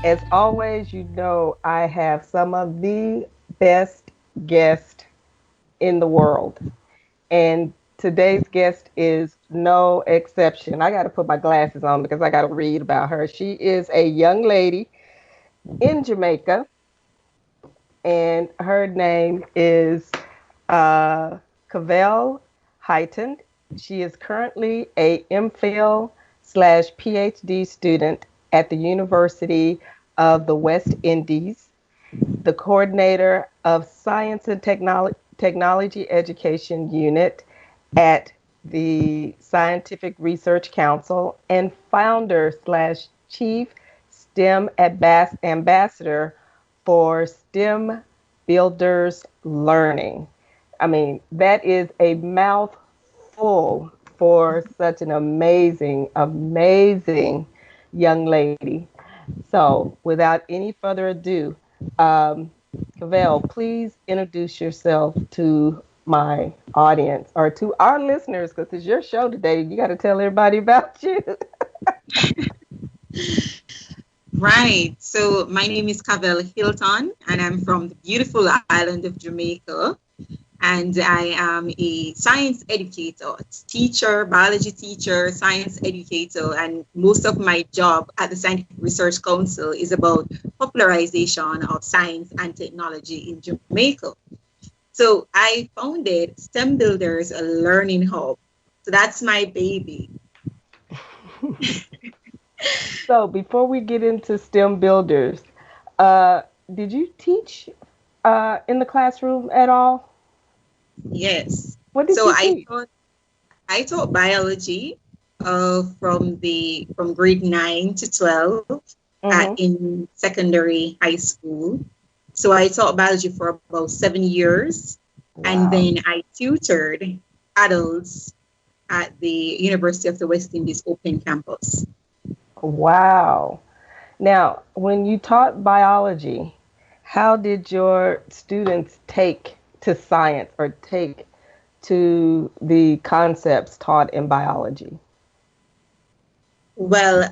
As always, you know I have some of the best guests in the world. And today's guest is no exception. I got to put my glasses on because I got to read about her. She is a young lady in Jamaica, and her name is Kavelle Hylton. She is currently a MPhil slash PhD student at the University of the West Indies, the coordinator of Science and Technology Education Unit at the Scientific Research Council, and founder slash chief STEM ambassador for STEM Builders Learning. I mean, that is a mouthful for such an amazing, amazing young lady. So, without any further ado, um, Kavelle, please introduce yourself to my audience or to our listeners because it's your show today. You got to tell everybody about you. Right. So my name is Kavelle Hylton, and I'm from the beautiful island of Jamaica. And I am a science educator, teacher, biology teacher, science educator. And most of my job at the Scientific Research Council is about popularization of science and technology in Jamaica. So I founded STEM Builders, a learning hub. So that's my baby. So, before we get into STEM builders, did you teach in the classroom at all? Yes. What did So you I teach? taught I taught biology from grade 9 to 12 Mm-hmm. in secondary high school. So I taught biology for about 7 years, and Wow. then I tutored adults at the University of the West Indies Open Campus. Wow. Now, when you taught biology, how did your students take to science or take to the concepts taught in biology? Well,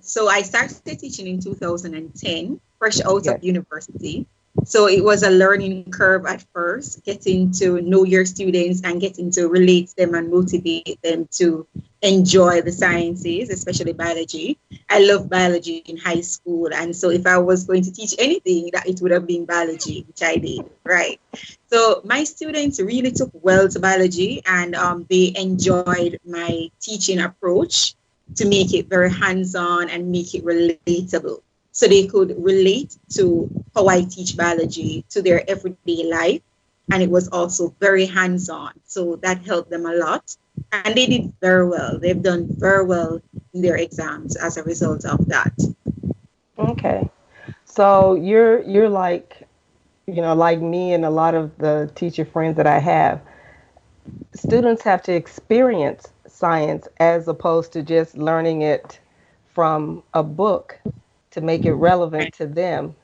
so I started teaching in 2010, fresh out of Yes. university. So it was a learning curve at first, getting to know your students and getting to relate them and motivate them to enjoy the sciences, especially biology. I love biology in high school, and so if I was going to teach anything, that it would have been biology, which I did, right? So my students really took well to biology, and they enjoyed my teaching approach to make it very hands-on and make it relatable. So they could relate to how I teach biology to their everyday life. And it was also very hands-on. So that helped them a lot. And they did very well. They've done very well in their exams as a result of that. Okay. So you're like, like me and a lot of the teacher friends that I have, students have to experience science as opposed to just learning it from a book to make it relevant to them.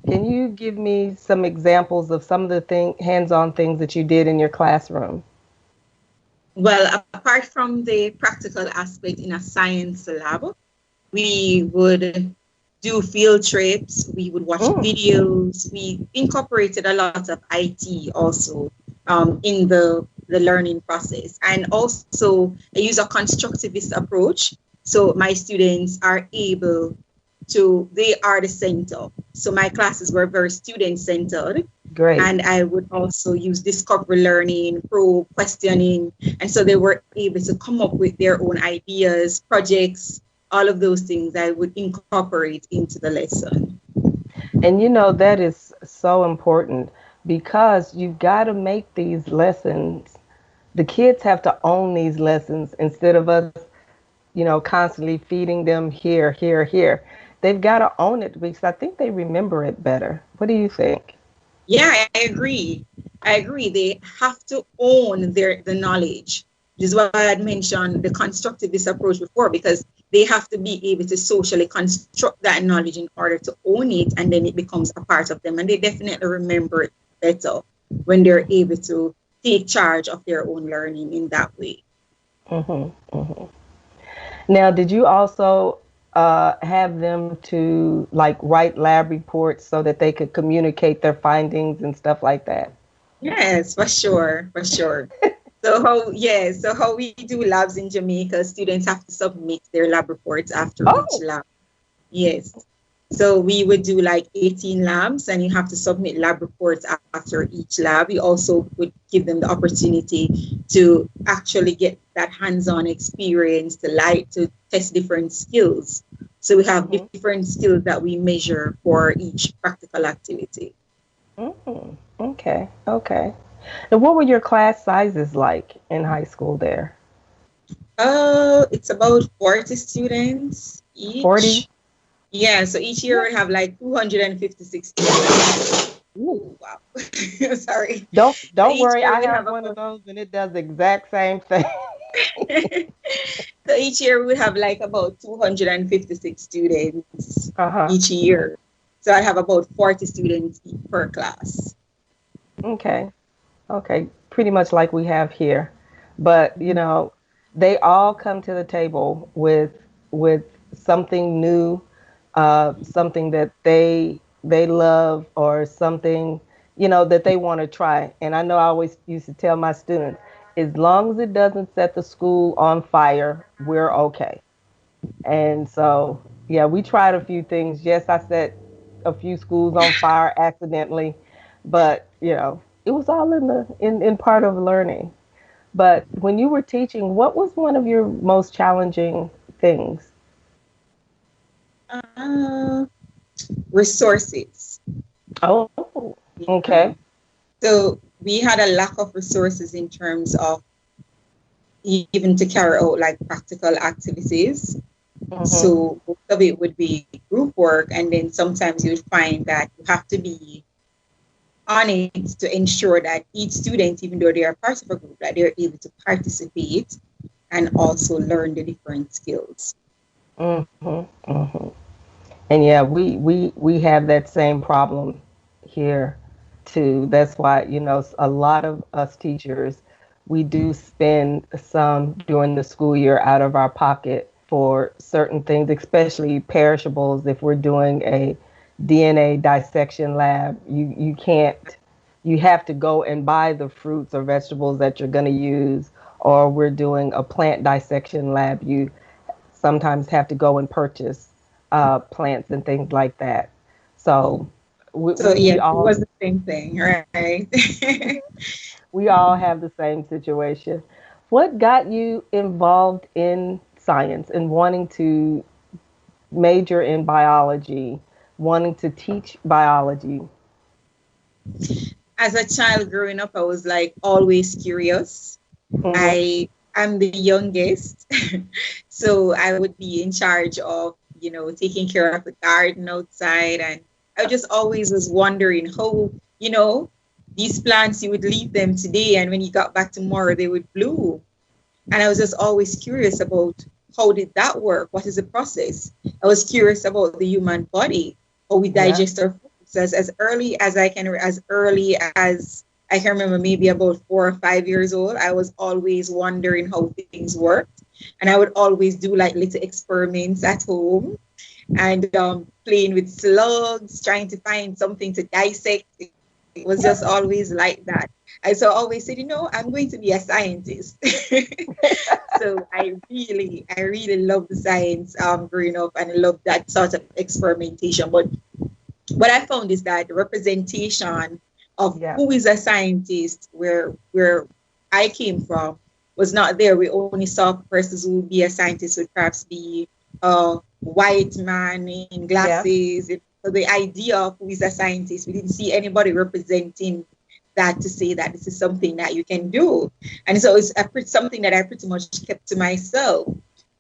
Can you give me some examples of some of the hands-on things that you did in your classroom? Well, apart from the practical aspect in a science lab, we would do field trips, we would watch Mm, videos, we incorporated a lot of IT also in the learning process. And also I use a constructivist approach. So my students are able they are the center. So my classes were very student centered. great. And I would also use discovery learning, probe questioning. And so they were able to come up with their own ideas, projects, all of those things I would incorporate into the lesson. And that is so important because you've got to make these lessons. The kids have to own these lessons instead of us, constantly feeding them here, here, here. They've got to own it because I think they remember it better. What do you think? Yeah, I agree. I agree. They have to own the knowledge. This is why I had mentioned the constructivist approach before, because they have to be able to socially construct that knowledge in order to own it, and then it becomes a part of them. And they definitely remember it better when they're able to take charge of their own learning in that way. Hmm. Hmm. Now, did you also have them to like write lab reports so that they could communicate their findings and stuff like that? Yes, for sure, for sure. So how we do labs in Jamaica, students have to submit their lab reports after each Oh, lab. Yes. So we would do like 18 labs and you have to submit lab reports after each lab. We also would give them the opportunity to actually get that hands-on experience to test different skills. So we have mm-hmm. different skills that we measure for each practical activity. Mm, okay, okay. And what were your class sizes like in high school there? It's about 40 students 40? each. Yeah, so each year Yeah. we have like 256 students. Ooh. Oh, wow. Sorry. So Don't each worry, year I we have have one of about those and it does the exact same thing. so each year we have like about 256 students Uh-huh. each year. So I have about 40 students per class. Okay. Okay. Pretty much like we have here. But, you Mhm. know, they all come to the table with something new, something that they love or something, you know, that they want to try. And I know I always used to tell my students, as long as it doesn't set the school on fire, we're okay. And so, yeah, we tried a few things. Yes, I set a few schools on fire accidentally, but you know, it was all in part of learning. But when you were teaching, what was one of your most challenging things? Uh, Resources. Oh, okay. Yeah. So we had a lack of resources in terms of even to carry out like practical activities. Mm-hmm. So most of it would be group work, and then sometimes you would find that you have to be on it to ensure that each student, even though they are part of a group, that they're able to participate and also learn the different skills. Mm-hmm. Mm-hmm. And yeah, we have that same problem here too. That's why, you know, a lot of us teachers, we do spend some during the school year out of our pocket for certain things, especially perishables. If we're doing a DNA dissection lab, you can't, you have to go and buy the fruits or vegetables that you're going to use, or we're doing a plant dissection lab, you sometimes have to go and purchase plants and things like that. So we, So we, we yes, it all was the same thing, right? we all have the same situation. What got you involved in science and wanting to major in biology, wanting to teach biology? As a child growing up, I was like always curious. Mm-hmm. I'm the youngest, so I would be in charge of, taking care of the garden outside. And I just always was wondering how, these plants, you would leave them today, and when you got back tomorrow, they would bloom. And I was just always curious about how did that work? What is the process? I was curious about the human body, how we Yeah. digest our foods as early as I can remember, maybe about 4 or 5 years old. I was always wondering how things worked. And I would always do like little experiments at home and playing with slugs, trying to find something to dissect. It was just always like that. I so always said, I'm going to be a scientist. So I really love the science growing up, and I love that sort of experimentation. But what I found is that the representation of Yeah. who is a scientist where I came from was not there. We only saw persons who would be a scientist would perhaps be a white man in Yeah. glasses. So the idea of who is a scientist, we didn't see anybody representing that to say that this is something that you can do. And so it's something that I pretty much kept to myself.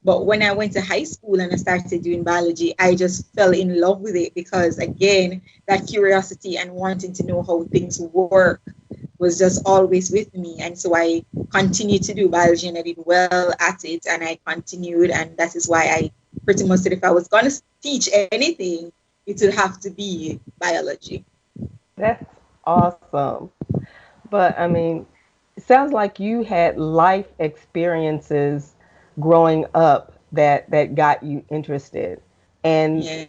But when I went to high school and I started doing biology, I just fell in love with it because, again, that curiosity and wanting to know how things work was just always with me. And so I continued to do biology and I did well at it and I continued. And that is why I pretty much said if I was going to teach anything, it would have to be biology. That's awesome. But I mean, it sounds like you had life experiences growing up that got you interested. And Yeah.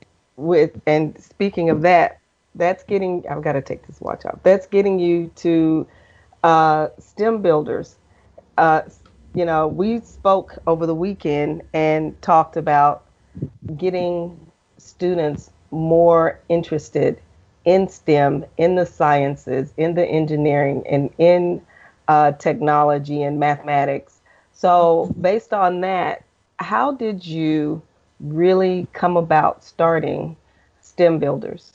speaking of that, that's getting, I've got to take this watch off. That's getting you to STEM builders. Uh, we spoke over the weekend and talked about getting students more interested in STEM, in the sciences, in the engineering, and in technology and mathematics. So, based on that, how did you really come about starting STEM Builders?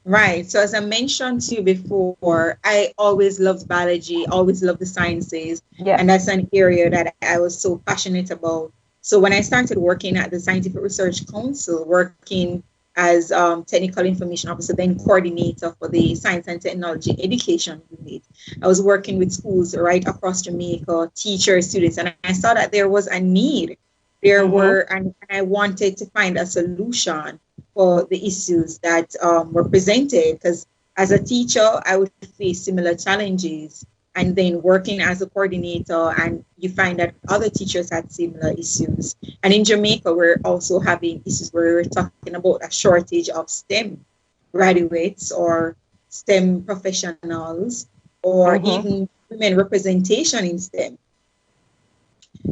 Right. So as I mentioned to you before, I always loved biology, always loved the sciences, and Yes. that's an area that I was so passionate about. So when I started working at the Scientific Research Council, working as technical information officer, then coordinator for the science and technology education unit, I was working with schools right across Jamaica, teachers, students, and I saw that there was a need. There Mm-hmm. were, and I wanted to find a solution for the issues that were presented. Because as a teacher, I would face similar challenges. And then working as a coordinator, and you find that other teachers had similar issues. And in Jamaica, we're also having issues where we're talking about a shortage of STEM graduates or STEM professionals, or Mm-hmm. even women representation in STEM.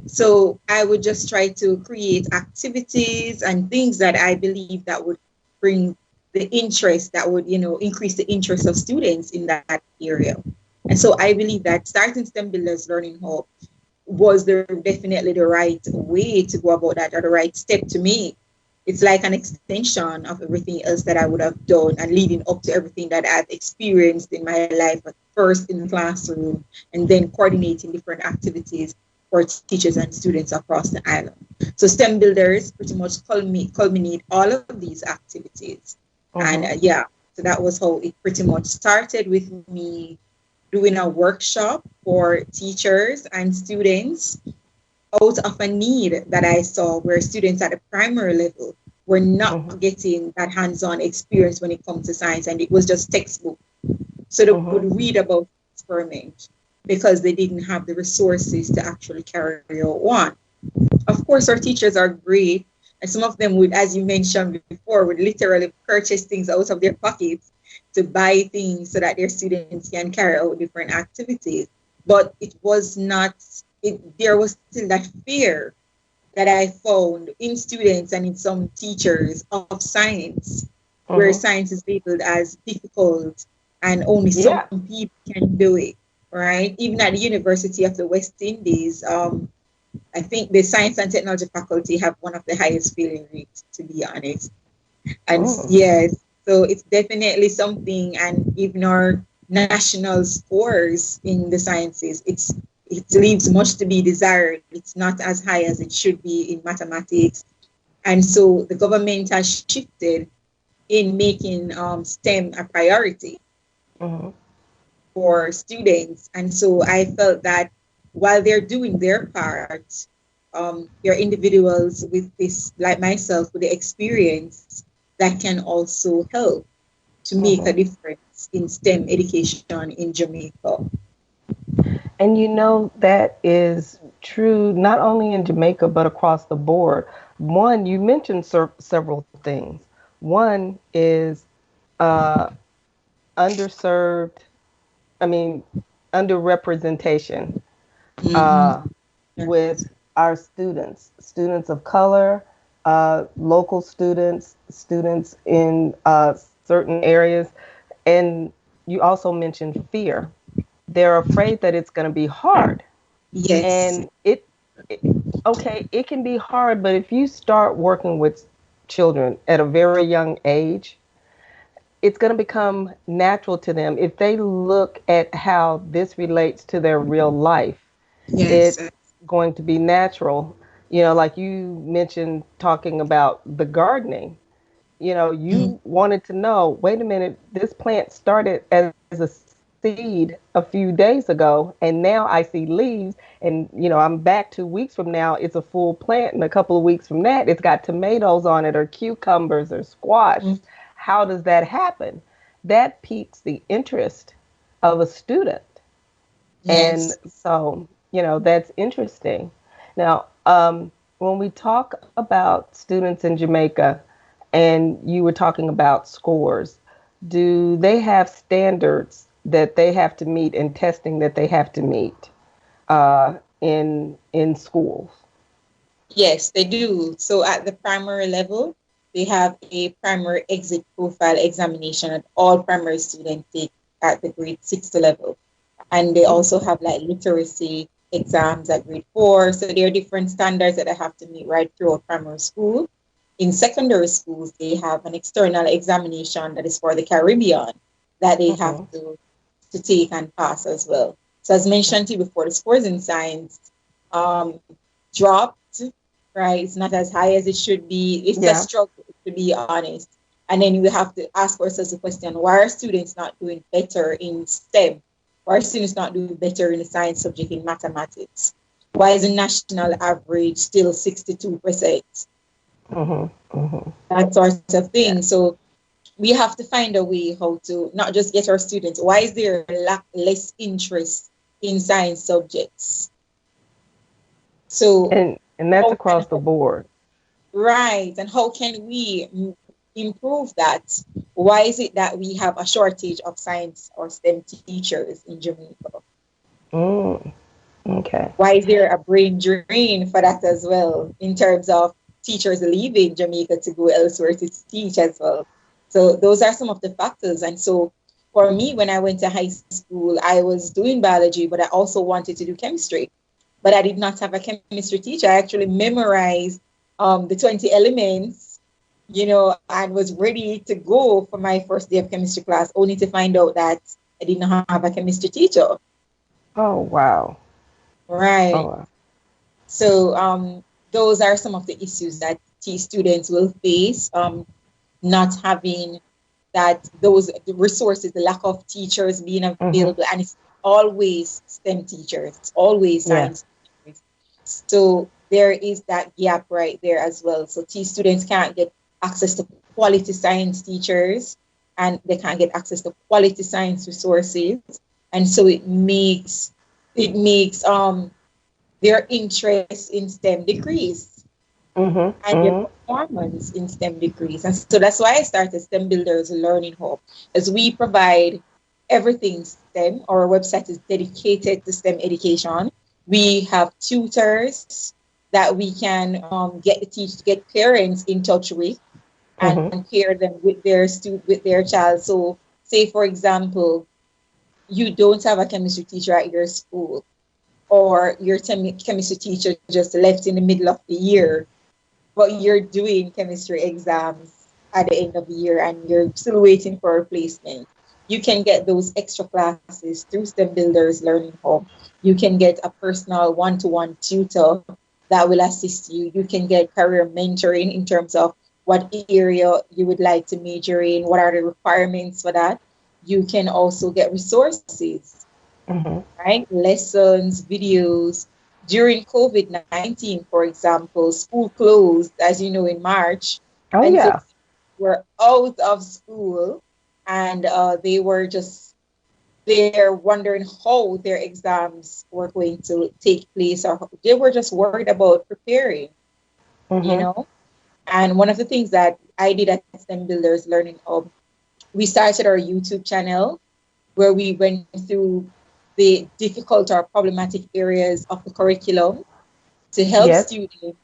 So I would just try to create activities and things that I believe that would bring the interest, that would, increase the interest of students in that area. And so I believe that starting STEM Builders Learning Hub was definitely the right way to go about that, or the right step to make. It's like an extension of everything else that I would have done and leading up to everything that I've experienced in my life, at first in the classroom and then coordinating different activities for teachers and students across the island. So STEM Builders pretty much culminate all of these activities. And Mm-hmm. yeah, so that was how it pretty much started, with me doing a workshop for teachers and students out of a need that I saw, where students at the primary level were not Mm-hmm. getting that hands-on experience when it comes to science, and it was just textbook. So they Mm-hmm. would read about experiment because they didn't have the resources to actually carry out one. Of course, our teachers are great, and some of them would, as you mentioned before, would literally purchase things out of their pockets to buy things so that their students can carry out different activities. But it was not, there was still that fear that I found in students and in some teachers of science, where Mm-hmm. science is labeled as difficult and only some Yeah. people can do it, right? Even at the University of the West Indies, I think the science and technology faculty have one of the highest failing rates, to be honest. And Mm. yes, so it's definitely something. And even our national scores in the sciences, it leaves much to be desired. It's not as high as it should be in mathematics. And so the government has shifted in making STEM a priority Mm-hmm. for students. And so I felt that while they're doing their part, there are individuals with this, like myself, with the experience that can also help to make a Mm-hmm. difference in STEM education in Jamaica. And that is true not only in Jamaica, but across the board. One, you mentioned several things. One is uh, underserved, I mean, underrepresentation Mm-hmm. uh, with our students of color, local students, students in certain areas. And you also mentioned fear. They're afraid that it's going to be hard. Yes. And it, okay, it can be hard, but if you start working with children at a very young age, it's going to become natural to them. If they look at how this relates to their real life, Yes. it's going to be natural. Like you mentioned talking about the gardening, Mm-hmm. you wanted to know, wait a minute, this plant started as a seed a few days ago, and now I see leaves, and I'm back 2 weeks from now, it's a full plant, and a couple of weeks from that, it's got tomatoes on it, or cucumbers, or squash. How does that happen? That piques the interest of a student. And Yes. so, that's interesting. Now, when we talk about students in Jamaica, and you were talking about scores, do they have standards that they have to meet and testing that they have to meet in schools? Yes, they do. So at the primary level, they have a primary exit profile examination that all primary students take at the grade 6 level. And they also have like literacy exams at grade 4. So there are different standards that they have to meet right throughout primary school. In secondary schools, they have an external examination that is for the Caribbean that they have Mm-hmm. to take and pass as well. So as mentioned to you before, the scores in science um, dropped, right? It's not as high as it should be. It's a Yeah. struggle, to be honest. And then we have to ask ourselves the question, why are students not doing better in STEM? Why are students not doing better in the science subject in mathematics? Why is the national average still 62%? Mm-hmm. Mm-hmm. That sort of Yeah. thing. So we have to find a way how to not just get our students. Why is there less interest in science subjects? So And that's how across can the board. right, and how can we improve that? Why is it that we have a shortage of science or STEM teachers in Jamaica? Mm. Okay. Why is there a brain drain for that as well, in terms of teachers leaving Jamaica to go elsewhere to teach as well? So those are some of the factors. And so for me, when I went to high school, I was doing biology, but I also wanted to do chemistry. But I did not have a chemistry teacher. I actually memorized the 20 elements, and was ready to go for my first day of chemistry class, only to find out that I did not have a chemistry teacher. Oh, wow. Oh, Right. wow. So those are some of the issues that students will face, not having those the resources, the lack of teachers being Mm-hmm. available, and it's always STEM teachers, it's always Yeah. science teachers. So there is that gap right there as well. So students can't get access to quality science teachers, and they can't get access to quality science resources, and so it makes their interest in STEM decrease Mm-hmm. and their Mm-hmm. performance in STEM decrease. And so that's why I started STEM Builders Learning Hub, as we provide everything STEM. Our website is dedicated to STEM education. We have tutors that we can get parents in touch with and Mm-hmm. pair them with with their child. So say for example, you don't have a chemistry teacher at your school, or your chemistry teacher just left in the middle of the year, but you're doing chemistry exams at the end of the year and you're still waiting for a replacement. You can get those extra classes through STEM Builders Learning Hub. You can get a personal one-to-one tutor that will assist you. You can get career mentoring in terms of what area you would like to major in, what are the requirements for that. You can also get resources, Mm-hmm. right? Lessons, videos. During COVID-19, for example, school closed, as you know, in March. Oh, And so yeah. we're out of school, and they were just there wondering how their exams were going to take place, or they were just worried about preparing, you Mm-hmm. know. And one of the things that I did at STEM Builders Learning Hub, we started our YouTube channel where we went through the difficult or problematic areas of the curriculum to help Yes. students,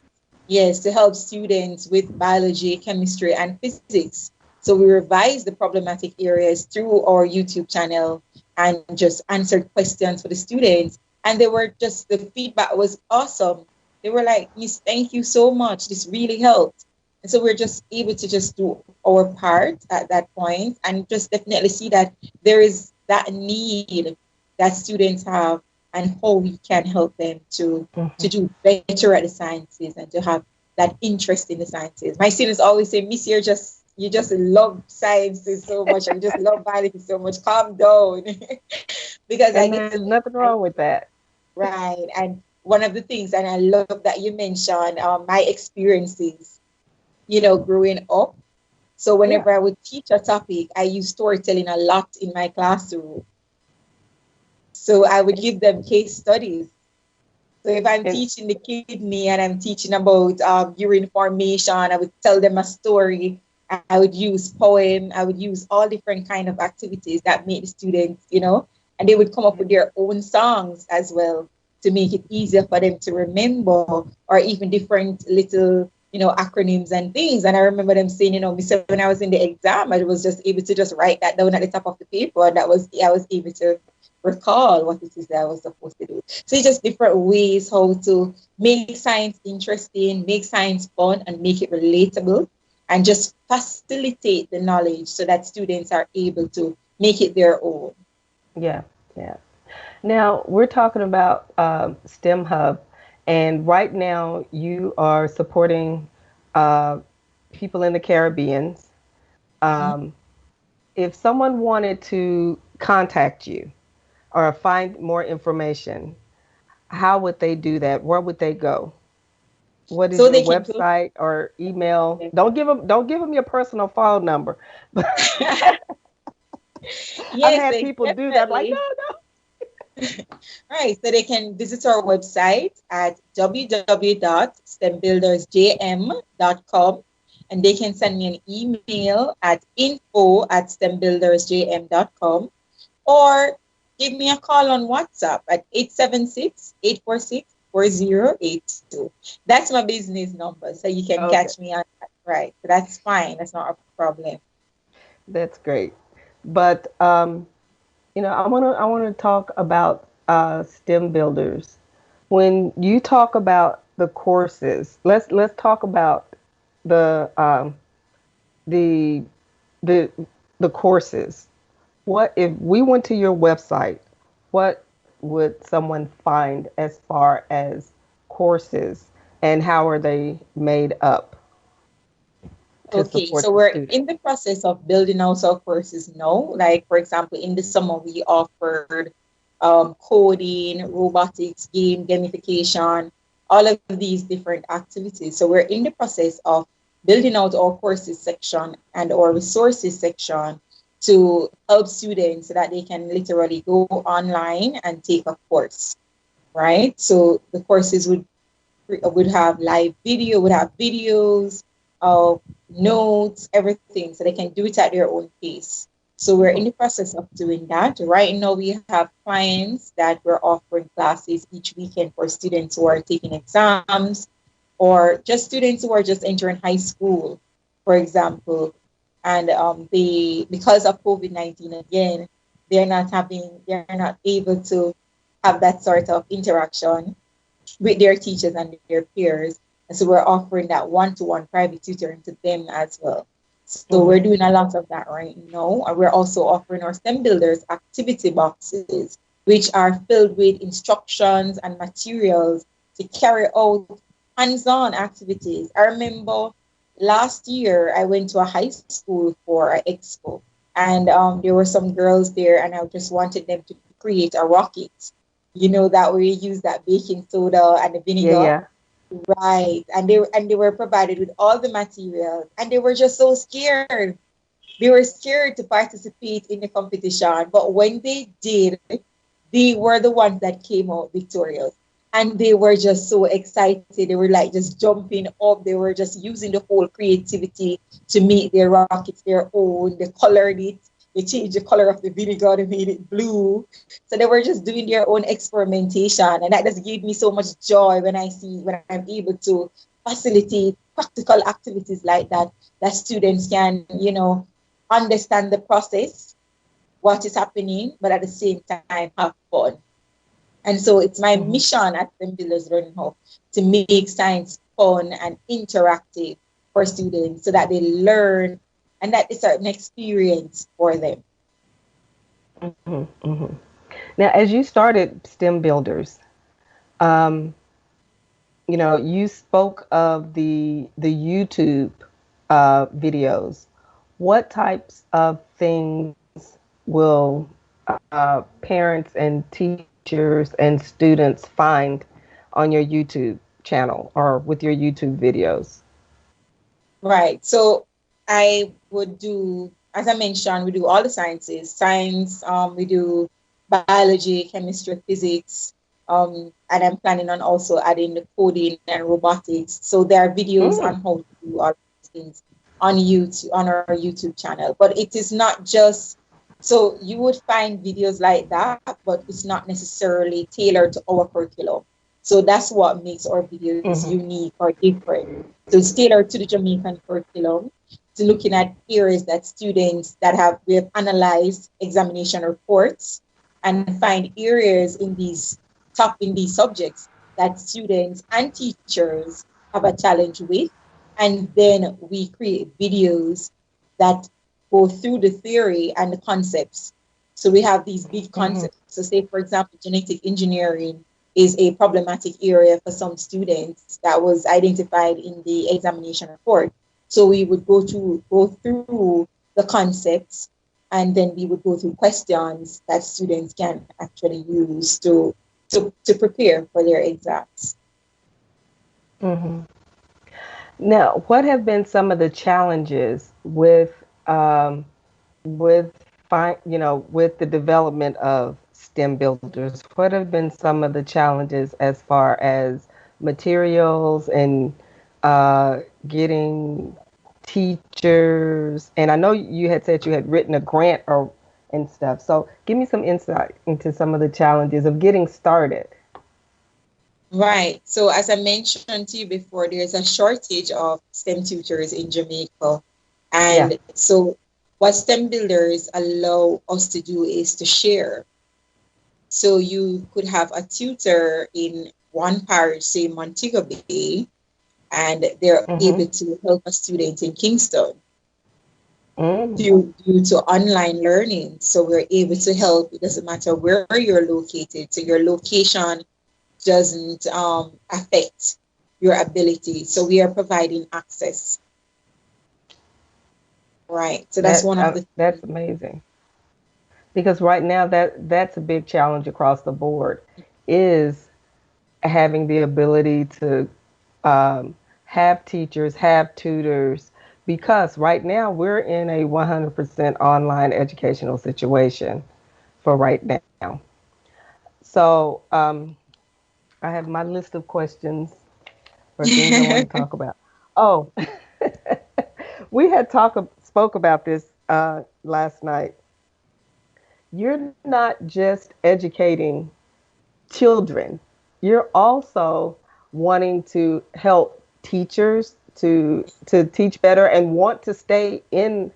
yes, to help students with biology, chemistry, and physics. So we revised the problematic areas through our YouTube channel and just answered questions for the students. And the feedback was awesome. They were like, Miss, thank you so much. This really helped. And so we're just able to just do our part at that point and just definitely see that there is that need that students have, and how we can help them to Mm-hmm. do better at the sciences and to have that interest in the sciences. My students always say, Miss, you just love sciences so much, or you just love biology so much. Calm down. Because I And get to there's nothing wrong with that. right. And one of the things, and I love that you mentioned my experiences, growing up. So Yeah. whenever I would teach a topic, I use storytelling a lot in my classroom. So I would give them case studies. So if I'm And teaching the kidney and I'm teaching about urine formation, I would tell them a story. I would use poem. I would use all different kind of activities that make the students, and they would come up with their own songs as well to make it easier for them to remember, or even different little, acronyms and things. And I remember them saying, me said when I was in the exam, I was just able to just write that down at the top of the paper, and I was able to recall what it is that I was supposed to do. So it's just different ways how to make science interesting, make science fun, and make it relatable, and just facilitate the knowledge so that students are able to make it their own. yeah, yeah. Now we're talking about STEM Hub, and right now you are supporting uh, people in the Caribbean. Mhm. Um, if someone wanted to contact you or find more information, how would they do that? Where would they go? What is So your they can go. website or email? Don't give them your personal phone number. I've Yes, had they people do that. I'm like, no, definitely. no. Right. So they can visit our website at www.stembuildersjm.com, and they can send me an email at info@stembuildersjm.com, or give me a call on WhatsApp at 876-846-4082. That's my business number, so you can Okay, catch me on that. Right. So that's fine. That's not a problem. that's great. But I want to talk about STEM builders. When you talk about the courses, let's talk about the the the the courses. What if we went to your website? What would someone find as far as courses, and how are they made up to Okay, so support the we're student? in the process of building out our courses now. Like, for example, in the summer, we offered coding, robotics, gamification, all of these different activities. So we're in the process of building out our courses section and our resources section to help students so that they can literally go online and take a course, right? So the courses would have live video, would have videos, notes, everything, so they can do it at their own pace. So we're in the process of doing that. Right now, we have clients that we're offering classes each weekend for students who are taking exams, or just students who are just entering high school, for example. And they, because of COVID-19 again, they're not able to have that sort of interaction with their teachers and their peers. And so we're offering that one-to-one private tutoring to them as well. So we're Hmm. doing a lot of that right now. And we're also offering our STEM Builders activity boxes, which are filled with instructions and materials to carry out hands-on activities. I remember last year I went to a high school for an expo, and there were some girls there, and I just wanted them to create a rocket. That where you use that baking soda and the Yeah, vinegar. yeah. Right. And they were provided with all the materials, and they were just so scared. They were scared to participate in the competition, but when they did, they were the ones that came out victorious. And they were just so excited. They were like just jumping up. They were just using the whole creativity to make their rockets their own. They colored it. They changed the color of the vinegar. They made it blue. So they were just doing their own experimentation. And that just gave me so much joy when I'm able to facilitate practical activities like that, that students can, understand the process, what is happening, but at the same time have fun. And so it's my Hmm. mission at the Builders Learning Hub to make science fun and interactive for students so that they learn and that it's an experience for them. Hmm. Hmm. Now, as you started STEM Builders, um, you spoke of the YouTube videos. What types of things will parents and teachers and students find on your YouTube channel or with your YouTube videos? Right. So I would do, as I mentioned, we do all the sciences, science, we do biology, chemistry, physics. And I'm planning on also adding the coding and robotics. So there are videos on Mm. how to do all these things on YouTube, on our YouTube channel. But it is not just, so you would find videos like that, but it's not necessarily tailored to our curriculum. So that's what makes our videos Mm-hmm. unique or different. So it's tailored to the Jamaican curriculum, to looking at areas that students that we have analyzed examination reports and find areas in these subjects that students and teachers have a challenge with. And then we create videos that go through the theory and the concepts. So we have these big Mm-hmm. concepts. So say, for example, genetic engineering is a problematic area for some students that was identified in the examination report. So we would go through the concepts, and then we would go through questions that students can actually use to prepare for their exams. Mm-hmm. Now, what have been some of the challenges with with the development of STEM builders? What have been some of the challenges as far as materials and uh, getting teachers? And I know you had said you had written a grant or and stuff. So give me some insight into some of the challenges of getting started. Right. So as I mentioned to you before, there's a shortage of STEM tutors in Jamaica. Yeah. And so what STEM builders allow us to do is to share. So you could have a tutor in one parish, say Montego Bay, and they're Mm-hmm. able to help a student in Kingston Mm. due to online learning. So we're able to help. It doesn't matter where you're located. So your location doesn't affect your ability. So we are providing access. Right. So that's one of the That's amazing. Because right now that's a big challenge across the board is having the ability to have teachers, have tutors, because right now we're in a 100% online educational situation for right now. So I have my list of questions for things I want to talk about. Oh, we had spoke about this last night. You're not just educating children, you're also wanting to help teachers to teach better and want to stay in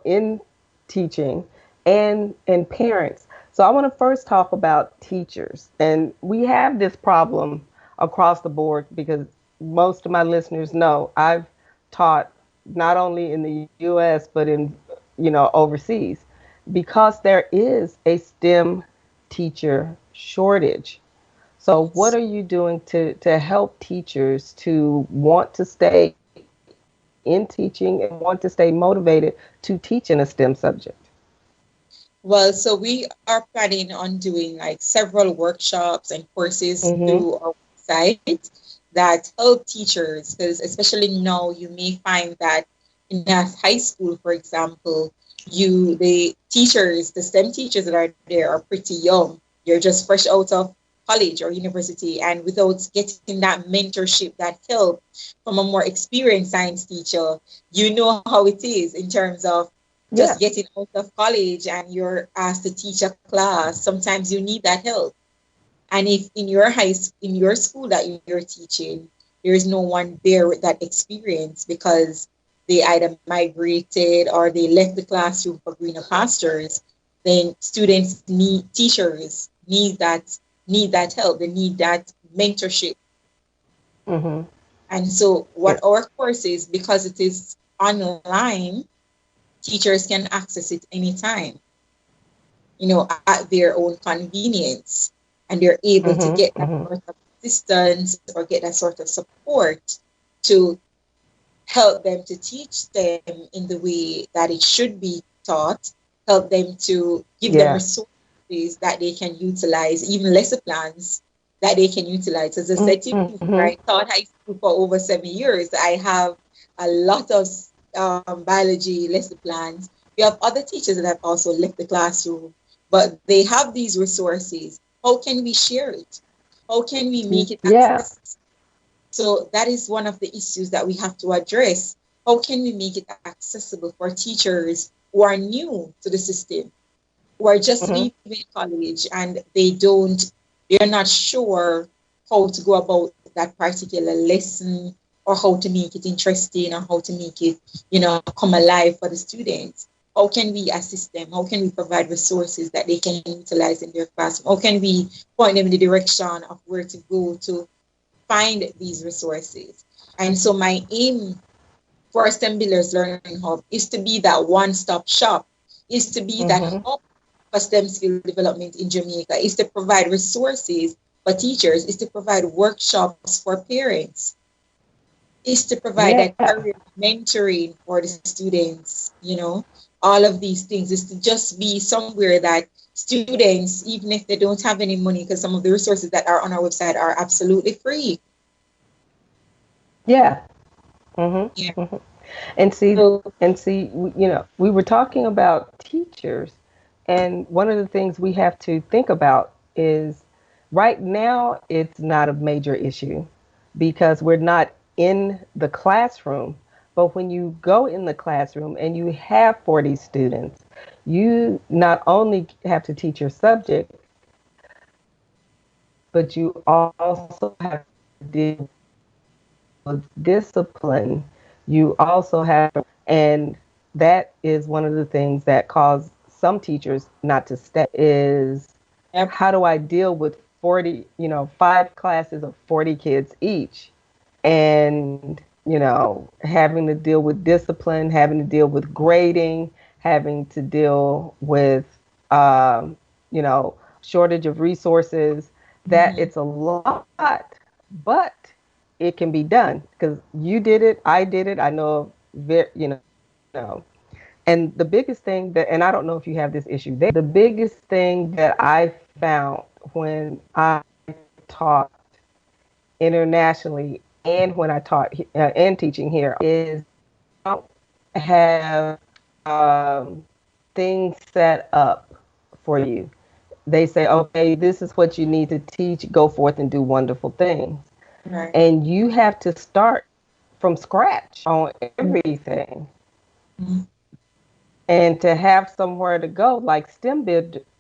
in teaching and parents. So I want to first talk about teachers, and we have this problem across the board because most of my listeners know I've taught not only in the US but in overseas because there is a STEM teacher shortage. So what are you doing to help teachers to want to stay in teaching and want to stay motivated to teach in a STEM subject? Well, so we are planning on doing like several workshops and courses Mm-hmm. through our website that help teachers, because especially now you may find that in a high school, for example, the STEM teachers that are there are pretty young. You're just fresh out of college or university, and without getting that mentorship, that help from a more experienced science teacher, you know how it is in terms of just Yes. getting out of college and you're asked to teach a class. Sometimes you need that help. And if in your school that you're teaching, there is no one there with that experience because they either migrated or they left the classroom for greener pastures, then students need teachers, need that help. They need that mentorship. Mm-hmm. And so what our course is, because it is online, teachers can access it anytime, at their own convenience. And they're able to Mm-hmm. get that Mm-hmm. sort of assistance or get that sort of support to help them to teach them in the way that it should be taught, help them to give them Yeah. resources that they can utilize, even lesson plans that they can utilize. As I said to you Mm-hmm. before, I taught high school for over 7 years. I have a lot of biology lesson plans. We have other teachers that have also left the classroom, but they have these resources. How can we share it? How can we make it Yeah. accessible? So that is one of the issues that we have to address. How can we make it accessible for teachers who are new to the system, who are just Hmm. leaving college and they're not sure how to go about that particular lesson, or how to make it interesting, or how to make it, come alive for the students. How can we assist them? How can we provide resources that they can utilize in their classroom? How can we point them in the direction of where to go to find these resources? And so my aim for STEM Builders Learning Hub is to be that one-stop shop, is to be that Hmm. hub for STEM skill development in Jamaica, is to provide resources for teachers, is to provide workshops for parents, is to provide Yeah. that career mentoring for the students, all of these things, is to just be somewhere that students, even if they don't have any money, because some of the resources that are on our website are absolutely free. Yeah. Hmm. Yeah. Hmm. And see, So, we were talking about teachers, and one of the things we have to think about is right now it's not a major issue because we're not in the classroom. But when you go in the classroom and you have 40 students, you not only have to teach your subject, but you also have to deal with discipline. You also have, and that is one of the things that cause some teachers not to stay is yep. how do I deal with 40, 5 classes of 40 kids each? And, having to deal with discipline, having to deal with grading, having to deal with, um, you know, shortage of resources, that Mhm. it's a lot, but it can be done because you did it, I did it. I know, and the biggest thing that, and I don't know if you have this issue there, the biggest thing that I found when I taught internationally and when I taught and teaching here is don't have things set up for you. They say, okay, this is what you need to teach, go forth and do wonderful things. Right. And you have to start from scratch on everything. Mhm. And to have somewhere to go like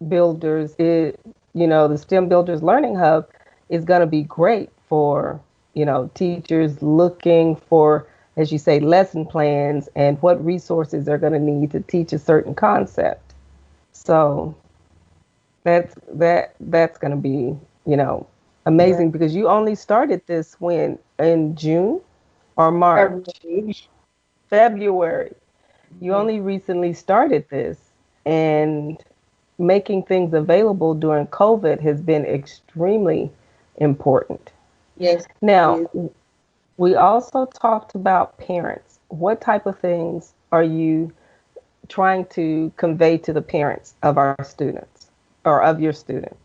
builders is, the STEM builders learning hub is going to be great for, teachers looking for, as you say, lesson plans and what resources they're going to need to teach a certain concept. So that's going to be, you know, Right. amazing because you only started this when in June or March, February. February. You Yeah. only recently started this, and making things available during COVID has been extremely important. Yes, it Now, is. we also talked about parents. What type of things are you trying to convey to the parents of our students or of your students?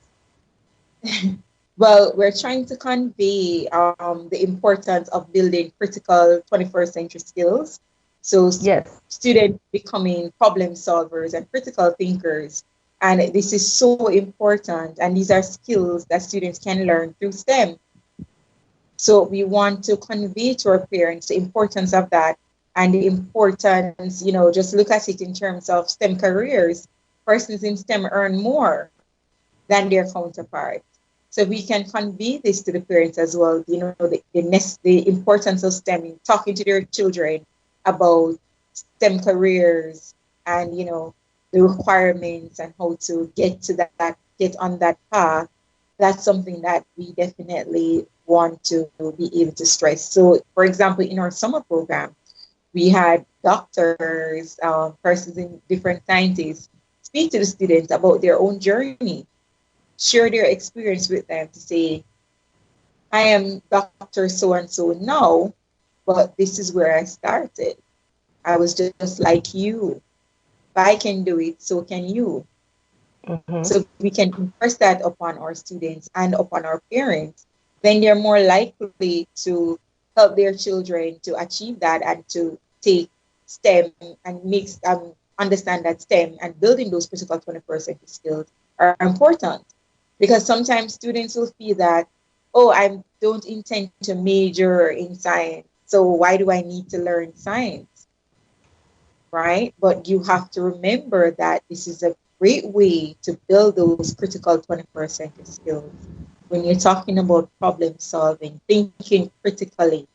Well, we're trying to convey the importance of building critical 21st century skills. So Yes. students becoming problem solvers and critical thinkers. And this is so important. And these are skills that students can learn through STEM. So we want to convey to our parents the importance of that, and the importance, just look at it in terms of STEM careers. Persons in STEM earn more than their counterparts. So we can convey this to the parents as well, the importance of STEM in talking to their children about STEM careers, and, the requirements and how to get on that path. That's something that we definitely want to be able to stress. So, for example, in our summer program, we had doctors, persons in different sciences speak to the students about their own journey, share their experience with them to say, I am Dr. So and so now, but this is where I started. I was just like you. If I can do it, so can you. Mm-hmm. So we can impress that upon our students and upon our parents. Then they're more likely to help their children to achieve that and to take STEM and understand that STEM and building those critical 21st century skills are important. Because sometimes students will feel that, oh, I don't intend to major in science, so why do I need to learn science, right? But you have to remember that this is a great way to build those critical 21st century skills. When you're talking about problem solving, thinking critically,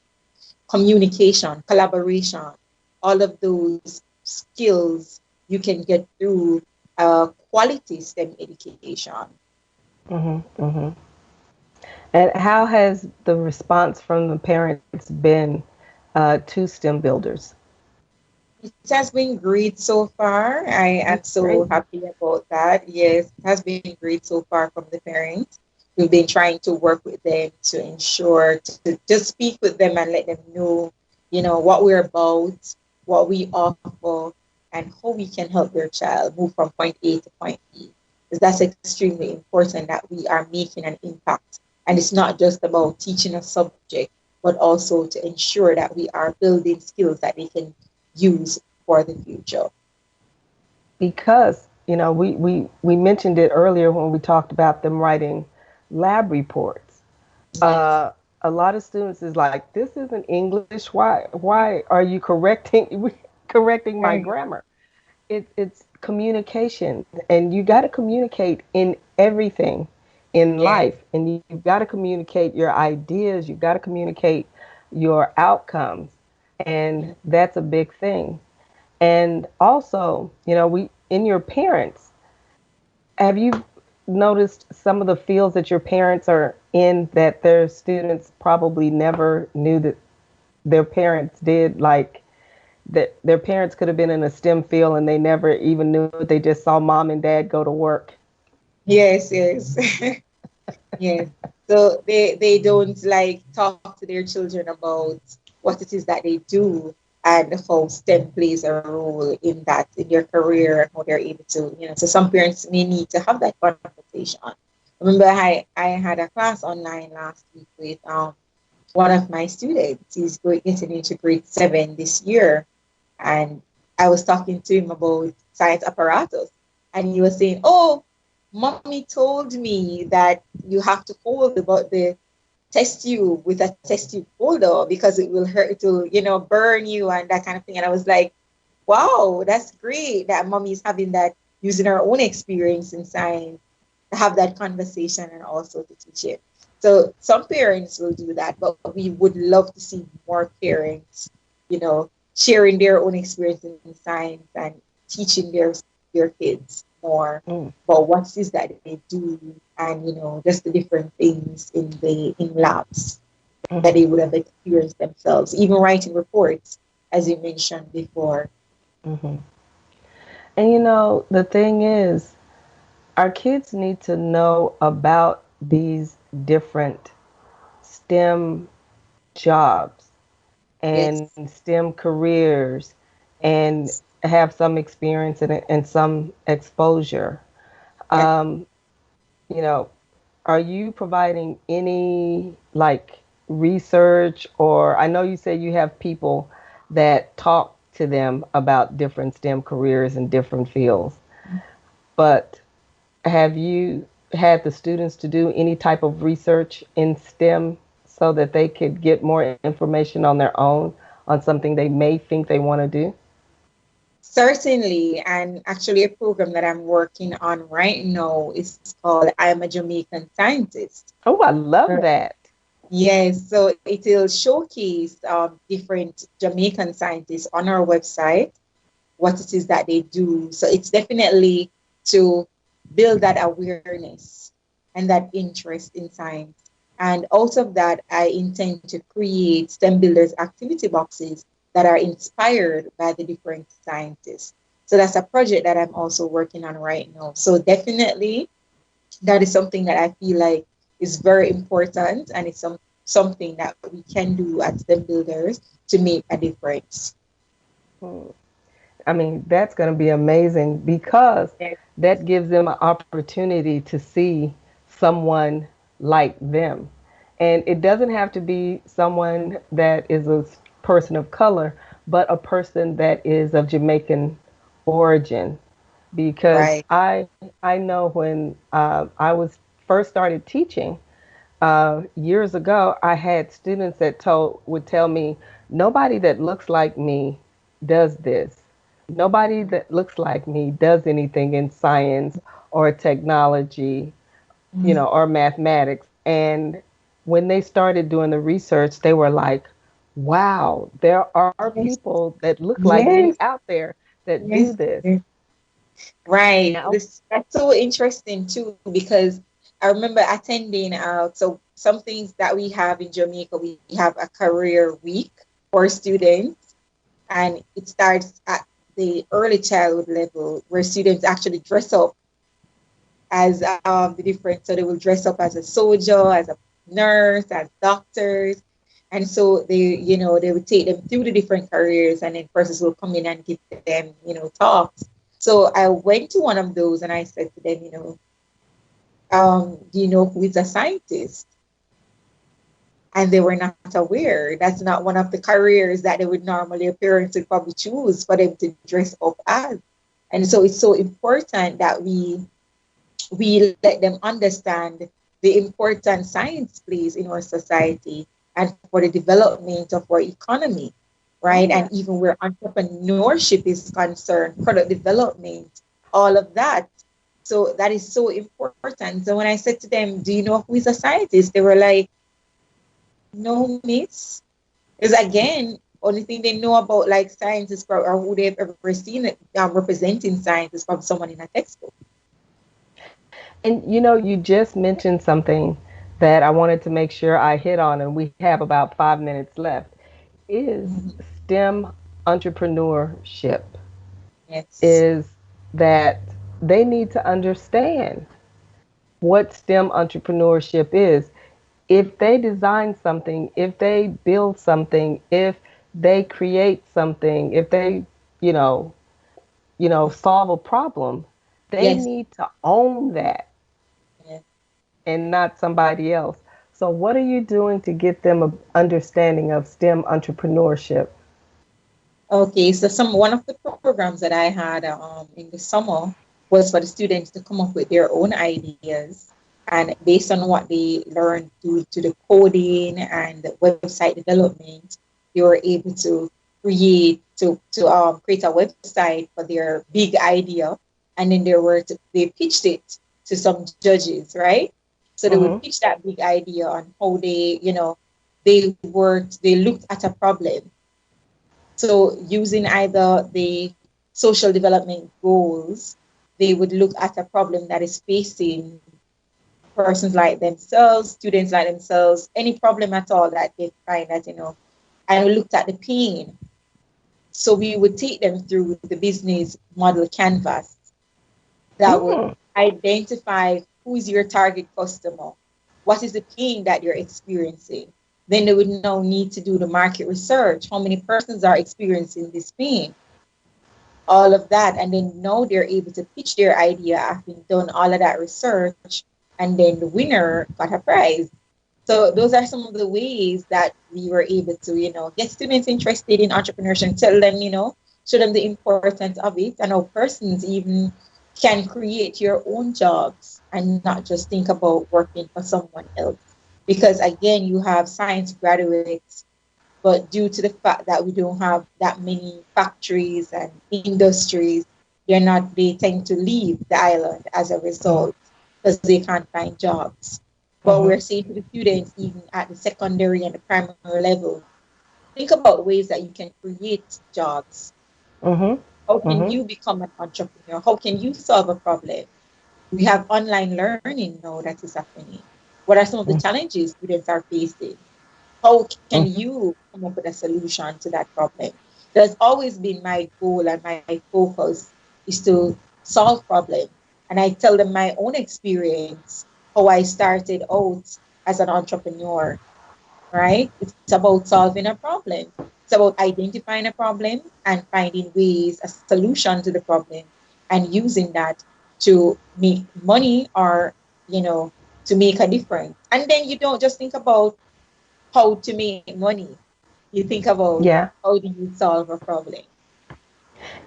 communication, collaboration, all of those skills you can get through quality STEM education. Mm-hmm. And how has the response from the parents been to STEM builders? It has been great so far. I am That's so great. happy about that. Yes, it has been great so far from the parents. We've been trying to work with them to ensure to just speak with them and let them know, what we're about, what we offer, and how we can help their child move from point A to point B. Because that's extremely important that we are making an impact. And it's not just about teaching a subject, but also to ensure that we are building skills that they can use for the future. Because, we mentioned it earlier when we talked about them writing lab reports. Yes. A lot of students is like, this isn't English. Why are you correcting correcting my Right. grammar? It's communication, and you got to communicate in everything in Yes. life, and you've got to communicate your ideas. You've got to communicate your outcomes, and that's a big thing. And also, we in your parents, have you noticed some of the fields that your parents are in that their students probably never knew that their parents did? Like that their parents could have been in a STEM field and they never even knew it. They just saw mom and dad go to work. Yes, yes. Yes. So they don't like talk to their children about what it is that they do and how STEM plays a role in that in their career and how they're able to, so some parents may need to have that conversation. Remember I had a class online last week with one of my students. He's getting into grade 7 this year. And I was talking to him about science apparatus. And he was saying, oh, mommy told me that you have to hold the test tube with a test tube holder because it will hurt, it will, burn you and that kind of thing. And I was like, wow, that's great that mommy is having that, using her own experience in science to have that conversation and also to teach it. So some parents will do that, but we would love to see more parents, sharing their own experiences in science and teaching their kids more Mm, about what it is that they do and just the different things in labs that mhm, they would have experienced themselves, even writing reports, as you mentioned before. mhm. And the thing is, our kids need to know about these different STEM jobs and Yes. STEM careers and Yes. have some experience in it and some exposure. Yeah. Um, you know, are you providing any like research, or I know you say you have people that talk to them about different STEM careers and different fields, but have you had the students to do any type of research in STEM so that they could get more information on their own on something they may think they want to do? Certainly, and actually, a program that I'm working on right now is called I'm a Jamaican Scientist. Oh, I love that. Yes, so it will showcase different Jamaican scientists on our website, what it is that they do. So it's definitely to build that awareness and that interest in science. And out of that, I intend to create STEM Builders activity boxes that are inspired by the different scientists. So that's a project that I'm also working on right now. So definitely that is something that I feel like is very important and it's something that we can do as STEM builders to make a difference. Hmm. I mean, that's going to be amazing because Yes. that gives them an opportunity to see someone like them. And it doesn't have to be someone that is a person of color, but a person that is of Jamaican origin. Because Right. I know when I was first started teaching years ago, I had students that would tell me, nobody that looks like me does this. Nobody that looks like me does anything in science or technology, or mathematics. And when they started doing the research, they were like, wow, there are Yes, people that look like me yes, out there that do yes, this. yes. Right. Now, That's so interesting too, because I remember attending so some things that we have in Jamaica, we have a career week for students, and it starts at the early childhood level where students actually dress up as the different, so they will dress up as a soldier, as a nurse, as doctors. And so they would take them through the different careers, and then persons will come in and give them, talks. So I went to one of those and I said to them, do you know who is a scientist? And they were not aware. That's not one of the careers that they would normally, a parent would probably choose for them to dress up as. And so it's so important that we let them understand the important science plays in our society and for the development of our economy, oh right? yeah. And even where entrepreneurship is concerned, product development, all of that. So that is so important. So when I said to them, do you know who is a scientist? They were like, no, miss. Because again, only thing they know about like science is or who they've ever seen it representing science is from someone in a textbook. And you just mentioned something that I wanted to make sure I hit on, and we have about 5 minutes left, is Mhm. STEM entrepreneurship. Yes. Is that they need to understand what STEM entrepreneurship is. If they design something, if they build something, if they create something, if they, you know, solve a problem, they Yes. need to own that Yes. and not somebody else. So, what are you doing to get them an understanding of STEM entrepreneurship? Okay, so some one of the programs that I had in the summer was for the students to come up with their own ideas, and based on what they learned due to the coding and the website development, they were able to create a website for their big idea, and then they pitched it to some judges, right? So they would Mm-hmm. pitch that big idea on how they looked at a problem. So using either the social development goals, they would look at a problem that is facing persons like themselves, students like themselves, any problem at all that they find and we looked at the pain. So we would take them through the business model canvas that would Mm. identify who is your target customer, what is the pain that you're experiencing. Then they would now need to do the market research. How many persons are experiencing this pain? All of that. And then now they're able to pitch their idea having done all of that research. And then the winner got a prize. So those are some of the ways that we were able to, get students interested in entrepreneurship, tell them, show them the importance of it, and how persons even can create your own jobs and not just think about working for someone else. Because again, you have science graduates, but due to the fact that we don't have that many factories and industries, they tend to leave the island as a Mm-hmm. result because they can't find jobs. But Mm-hmm. we're saying to the students, even at the secondary and the primary level, think about ways that you can create jobs. Mm-hmm. How can Mm-hmm. you become an entrepreneur? How can you solve a problem? We have online learning now that is happening. What are some of the challenges students are facing? How can Mm-hmm. you come up with a solution to that problem? That's always been my goal and my focus is to solve problems. And I tell them my own experience, how I started out as an entrepreneur, right? It's about solving a problem. It's about identifying a problem and finding ways, a solution to the problem, and using that to make money or, you know, to make a difference. And then you don't just think about how to make money. You think about Yeah. how do you solve a problem.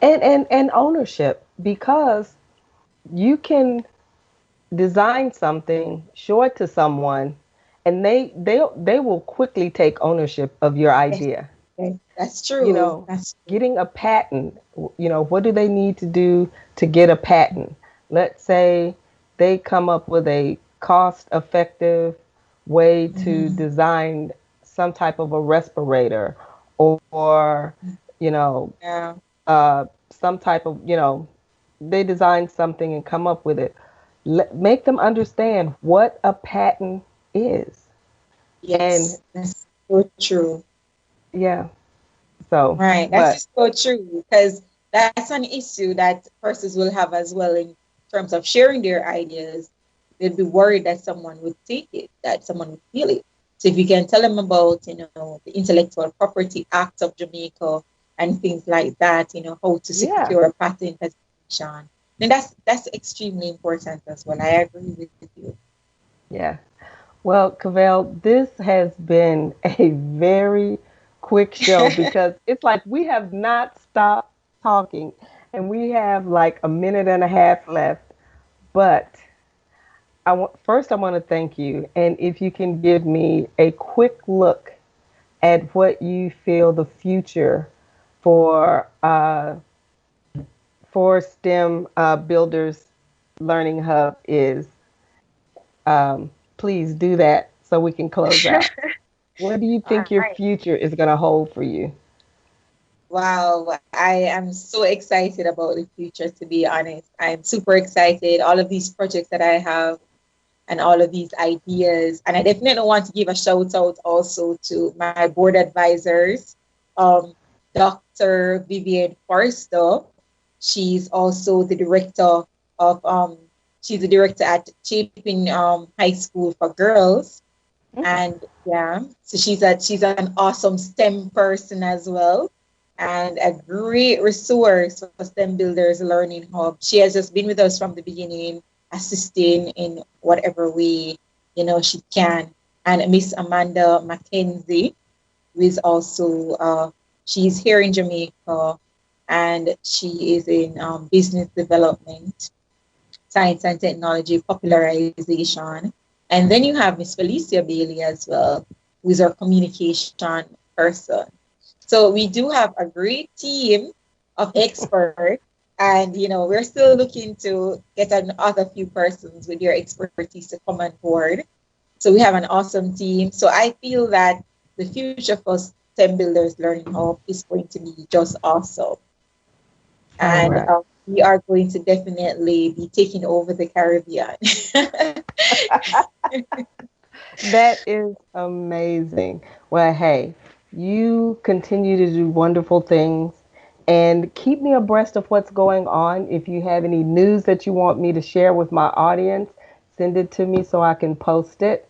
And ownership, because you can design something, show it to someone, and they will quickly take ownership of your Yes, idea. yes, that's You true. know, That's true. getting a patent, what do they need to do to get a patent? Let's say they come up with a cost effective way to Mm-hmm. design some type of a respirator, or, you know, Yeah. some type of, they design something and come up with it. Make them understand what a patent is. And Yes, that's so true. yeah, so, Right. That but is so true because that's an issue that persons will have as well in terms of sharing their ideas. They'd be worried that someone would take it, that someone would steal it. So if you can tell them about, the Intellectual Property Act of Jamaica and things like that, how to yeah, secure a patent designation, then that's extremely important as well. I agree with you. yeah. Well, Cavell, this has been a very quick show because it's like we have not stopped talking and we have like a minute and a half left. But first, I want to thank you. And if you can give me a quick look at what you feel the future for STEM Builders Learning Hub is, please do that so we can close out. What do you All think your right. future is going to hold for you? Wow, I am so excited about the future, to be honest. I'm super excited. All of these projects that I have and all of these ideas. And I definitely want to give a shout out also to my board advisors, um, Dr. Vivian Forster. She's also the director of she's the director at Chapin High School for Girls. Mm. And yeah, so she's an awesome STEM person as well, and a great resource for STEM Builders Learning Hub. She has just been with us from the beginning, assisting in whatever way she can. And Miss Amanda Mackenzie, who is also she's here in Jamaica, and she is in business development, science and technology popularization. And then you have Miss Felicia Bailey as well, who is our communication person. So we do have a great team of experts. And we're still looking to get another few persons with your expertise to come on board. So we have an awesome team. So I feel that the future for STEM Builders Learning Hub is going to be just awesome. All And right. we are going to definitely be taking over the Caribbean. That is amazing. Well, hey, you continue to do wonderful things and keep me abreast of what's going on. If you have any news that you want me to share with my audience, send it to me so I can post it.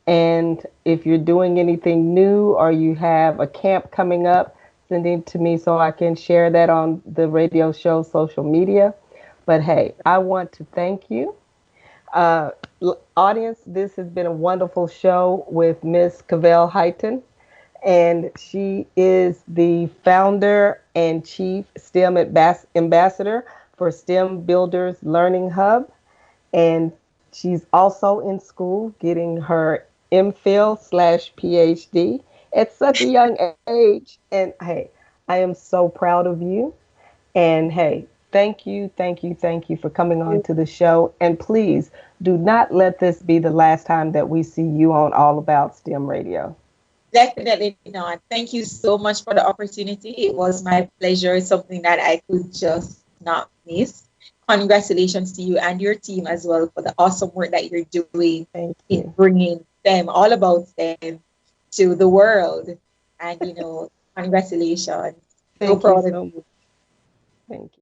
And if you're doing anything new or you have a camp coming up, send it to me so I can share that on the radio show social media. But hey, I want to thank you. Uh, Audience, this has been a wonderful show with Miss Kavelle Hylton, and she is the founder and chief STEM ambassador for STEM Builders Learning Hub. And she's also in school getting her MPhil/PhD at such a young age. And hey, I am so proud of you. And hey, thank you, thank you, thank you for coming on to the show. And please do not let this be the last time that we see you on All About STEM Radio. Definitely not. Thank you so much for the opportunity. It was my pleasure. It's something that I could just not miss. Congratulations to you and your team as well for the awesome work that you're doing Thank in you. bringing them, all about them, to the world. And, congratulations. So Thank you proud of so much. you. Thank you.